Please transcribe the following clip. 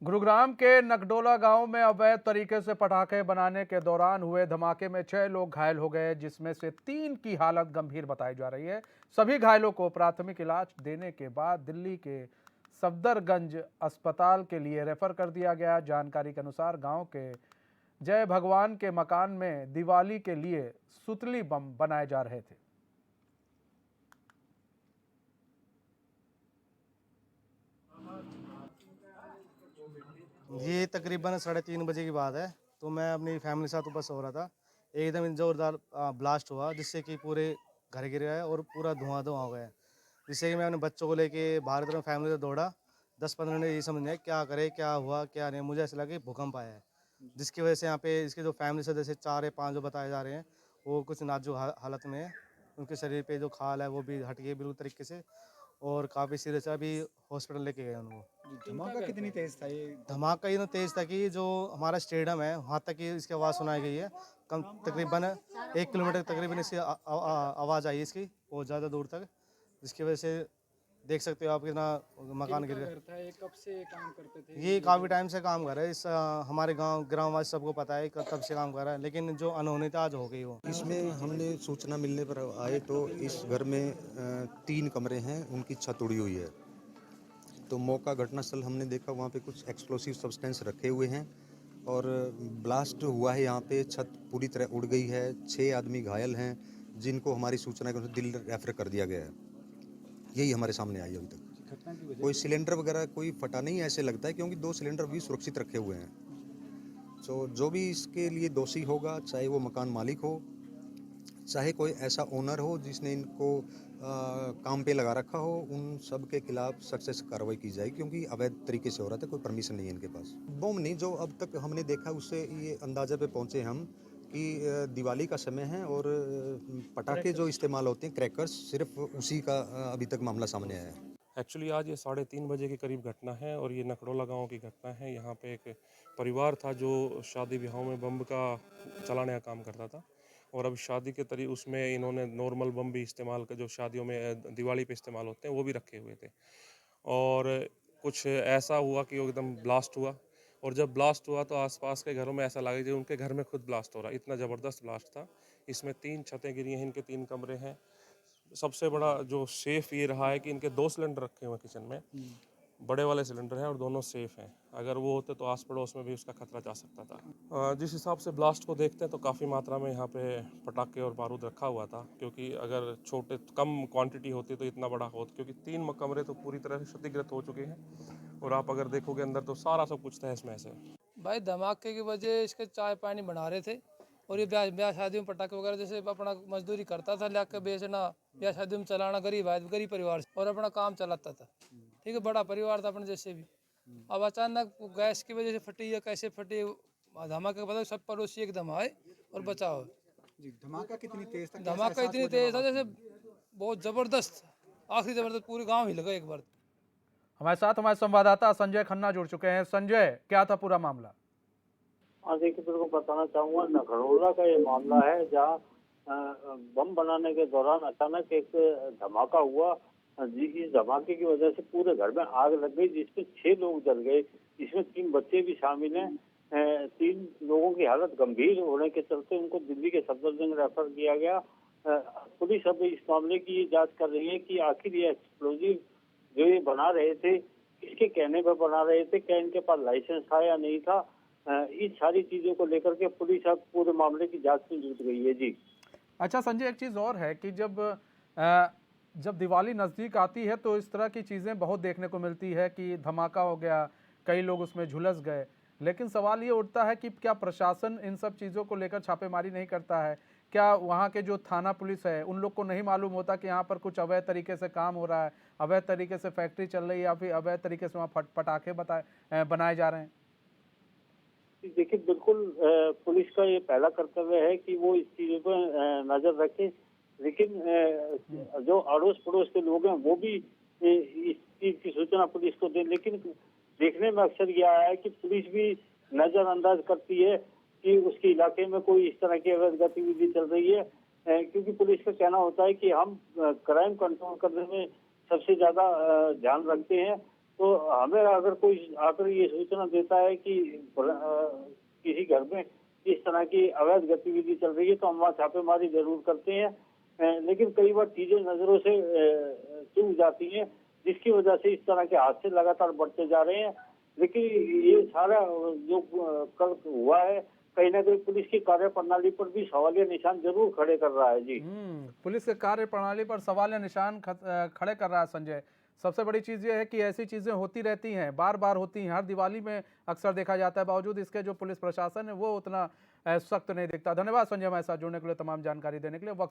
गुरुग्राम के नगडोला गांव में अवैध तरीके से पटाखे बनाने के दौरान हुए धमाके में 6 लोग घायल हो गए, जिसमें से 3 की हालत गंभीर बताई जा रही है। सभी घायलों को प्राथमिक इलाज देने के बाद दिल्ली के सफदरगंज अस्पताल के लिए रेफर कर दिया गया। जानकारी के अनुसार गांव के जय भगवान के मकान में दिवाली के लिए सुतली बम बनाए जा रहे थे। ये तकरीबन 3:30 बजे की बात है। तो मैं अपनी फैमिली के साथ ऊपर सो रहा था। एकदम ज़ोरदार ब्लास्ट हुआ, जिससे कि पूरे घर गिर गए और पूरा धुआं-धुआं हो गया। जिससे कि मैं अपने बच्चों को लेके बाहर की तरफ फैमिली से दौड़ा। 10-15 मिनट ये समझ नहीं आया क्या करें, क्या हुआ, क्या नहीं। मुझे ऐसा लगा कि भूकंप आया है, जिसकी वजह से यहाँ पे इसके जो फैमिली सदस्य 4 या 5 जो बताए जा रहे हैं, वो कुछ नाजुक हालत में है। उनके शरीर पे जो खाल है वो भी हट गई बिल्कुल तरीके से, और काफ़ी सीरियस है। अभी हॉस्पिटल लेके गए उनको। धमाका कितनी तेज था ये? धमाका इतना तेज था कि जो हमारा स्टेडियम है वहाँ तक ही इसकी आवाज़ सुनाई गई है। कम तकरीबन 1 किलोमीटर तकरीबन इसकी आवाज़ आई इसकी, बहुत ज़्यादा दूर तक, जिसकी वजह से देख सकते हो आप कितना मकान गिर किनका गया। घर था ये? कब से काम करते थे ये काफ़ी टाइम से काम कर रहा है। हमारे ग्रामवासी सबको पता है कि तब से काम कर रहा है, लेकिन जो अनहोनी था आज हो गई वो। इसमें हमने सूचना मिलने पर आए तो इस घर में 3 कमरे हैं, उनकी छत उड़ी हुई है। तो मौका घटनास्थल हमने देखा, वहाँ पे कुछ एक्सप्लोसिव सब्सटेंस रखे हुए हैं और ब्लास्ट हुआ है। यहाँ पे छत पूरी तरह उड़ गई है। 6 आदमी घायल हैं, जिनको हमारी सूचना के अनुसार दिल्ली रेफर कर दिया गया है। यही हमारे सामने आई अभी तक। घटना की वजह कोई सिलेंडर वगैरह कोई फटा नहीं ऐसे लगता है, क्योंकि 2 सिलेंडर भी सुरक्षित रखे हुए हैं। तो जो भी इसके लिए दोषी होगा, चाहे वो मकान मालिक हो, चाहे कोई ऐसा ओनर हो जिसने इनको काम पे लगा रखा हो, उन सब के खिलाफ सख्त से कार्रवाई की जाएगी, क्योंकि अवैध तरीके से हो रहा था, कोई परमिशन नहीं है इनके पास। बम नहीं, जो अब तक हमने देखा उससे ये अंदाजा पे पहुंचे हम कि दिवाली का समय है और पटाखे जो इस्तेमाल होते हैं, क्रैकर्स, सिर्फ उसी का अभी तक मामला सामने आया है। एक्चुअली आज ये 3:30 बजे के करीब घटना है और ये नकड़ोला गांव की घटना है। यहाँ पे एक परिवार था जो शादी ब्याहों में बम का चलाने का काम करता था, और अब शादी के तरीके उसमें इन्होंने नॉर्मल बम भी इस्तेमाल कर, जो शादियों में दिवाली पे इस्तेमाल होते हैं, वो भी रखे हुए थे। और कुछ ऐसा हुआ कि वो एकदम ब्लास्ट हुआ, और जब ब्लास्ट हुआ तो आसपास के घरों में ऐसा लगा कि उनके घर में खुद ब्लास्ट हो रहा है। इतना ज़बरदस्त ब्लास्ट था। इसमें 3 छतें गिरी हैं, इनके 3 कमरे हैं। सबसे बड़ा जो सेफ ये रहा है कि इनके 2 सिलेंडर रखे हुए हैं किचन में, बड़े वाले सिलेंडर हैं और दोनों सेफ हैं। अगर वो होते तो आस पड़ोस में भी उसका खतरा जा सकता था। जिस हिसाब से ब्लास्ट को देखते हैं तो काफ़ी मात्रा में यहाँ पे पटाखे और बारूद रखा हुआ था, क्योंकि अगर छोटे कम क्वांटिटी होती तो इतना बड़ा होता, क्योंकि 3 कमरे तो पूरी तरह से क्षतिग्रस्त हो चुके हैं, और आप अगर देखोगे अंदर तो सारा सब कुछ तहस महस है। भाई धमाके की वजह इसके चाय पानी बना रहे थे, और ये ब्याह ब्याह शादी में पटाखे वगैरह जैसे अपना मजदूरी करता था, ला के बेचना, ब्याह शादी में चलाना, गरीब आदमी गरीब परिवार से, और अपना काम चलाता था। ठीक है, बड़ा परिवार था अपने जैसे भी। अब अचानक गैस की वजह से फटी या कैसे फटी, धमाके का पता, सब पड़ोसी एकदम आए और बचाव। जी, धमाका कितनी तेज था? कैसा धमाका एहसास इतनी हुआ जब तेज था आवाज जैसे सुनी? बहुत जबरदस्त, आखिरी जबरदस्त, पूरे गाँव हिल गए एक बार। हमारे साथ हमारे संवाददाता संजय खन्ना जुड़ चुके हैं। संजय, क्या था पूरा मामला? हाँ देखिए, बिल्कुल बताना चाहूंगा, नगरोला का ये मामला है जहाँ बम बनाने के दौरान अचानक एक धमाका हुआ। जी, इस धमाके की वजह से पूरे घर में आग लग गई, जिसमें 6 लोग जल गए। इसमें 3 बच्चे भी शामिल हैं। 3 लोगों की हालत गंभीर होने के चलते उनको दिल्ली के सफदरजंग रेफर किया गया। पुलिस अब इस मामले की जांच कर रही है कि आखिर ये एक्सप्लोजिव जो ये बना रहे थे, किसके कहने पर बना रहे थे, क्या इनके पास लाइसेंस था या नहीं था। इस सारी चीजों को लेकर के पुलिस अब पूरे मामले की जांच में जुट गई है। जी। अच्छा संजय, एक चीज़ और है कि अ, जब दिवाली नज़दीक आती है तो इस तरह की चीज़ें बहुत देखने को मिलती है कि धमाका हो गया, कई लोग उसमें झुलस गए। लेकिन सवाल ये उठता है कि क्या प्रशासन इन सब चीज़ों को लेकर छापेमारी नहीं करता है? क्या वहाँ के जो थाना पुलिस है उन लोग को नहीं मालूम होता कि यहाँ पर कुछ अवैध तरीके से काम हो रहा है, अवैध तरीके से फैक्ट्री चल रही है, या फिर अवैध तरीके से वहाँ पटाखे बनाए जा रहे हैं? देखिए, बिल्कुल पुलिस का ये पहला कर्तव्य है कि वो इस चीजों पर नजर रखे। लेकिन जो अड़ोस पड़ोस के लोग हैं वो भी इस चीज की सूचना पुलिस को दें। लेकिन देखने में अक्सर यह आया है कि पुलिस भी नजरअंदाज करती है कि उसके इलाके में कोई इस तरह की अवैध गतिविधि चल रही है। क्योंकि पुलिस का कहना होता है कि हम क्राइम कंट्रोल करने में सबसे ज्यादा ध्यान रखते हैं। तो हमें अगर कोई आकर ये सूचना देता है कि किसी घर में इस तरह की अवैध गतिविधि चल रही है तो हम वहाँ छापेमारी जरूर करते हैं। लेकिन कई बार चीजें नजरों से चूक जाती हैं, जिसकी वजह से इस तरह के हादसे लगातार बढ़ते जा रहे हैं। लेकिन ये सारा जो कल हुआ है, कहीं ना कहीं पुलिस की कार्यप्रणाली पर भी सवालिया निशान जरूर खड़े कर रहा है। जी पुलिस के कार्य प्रणाली पर सवाल या निशान खड़े कर रहा है संजय। सबसे बड़ी चीज़ ये है कि ऐसी चीज़ें होती रहती हैं, बार बार होती हैं, हर दिवाली में अक्सर देखा जाता है। बावजूद इसके जो पुलिस प्रशासन है वो उतना सख्त नहीं दिखता। धन्यवाद संजय हमारे साथ जुड़ने के लिए, तमाम जानकारी देने के लिए। वक्त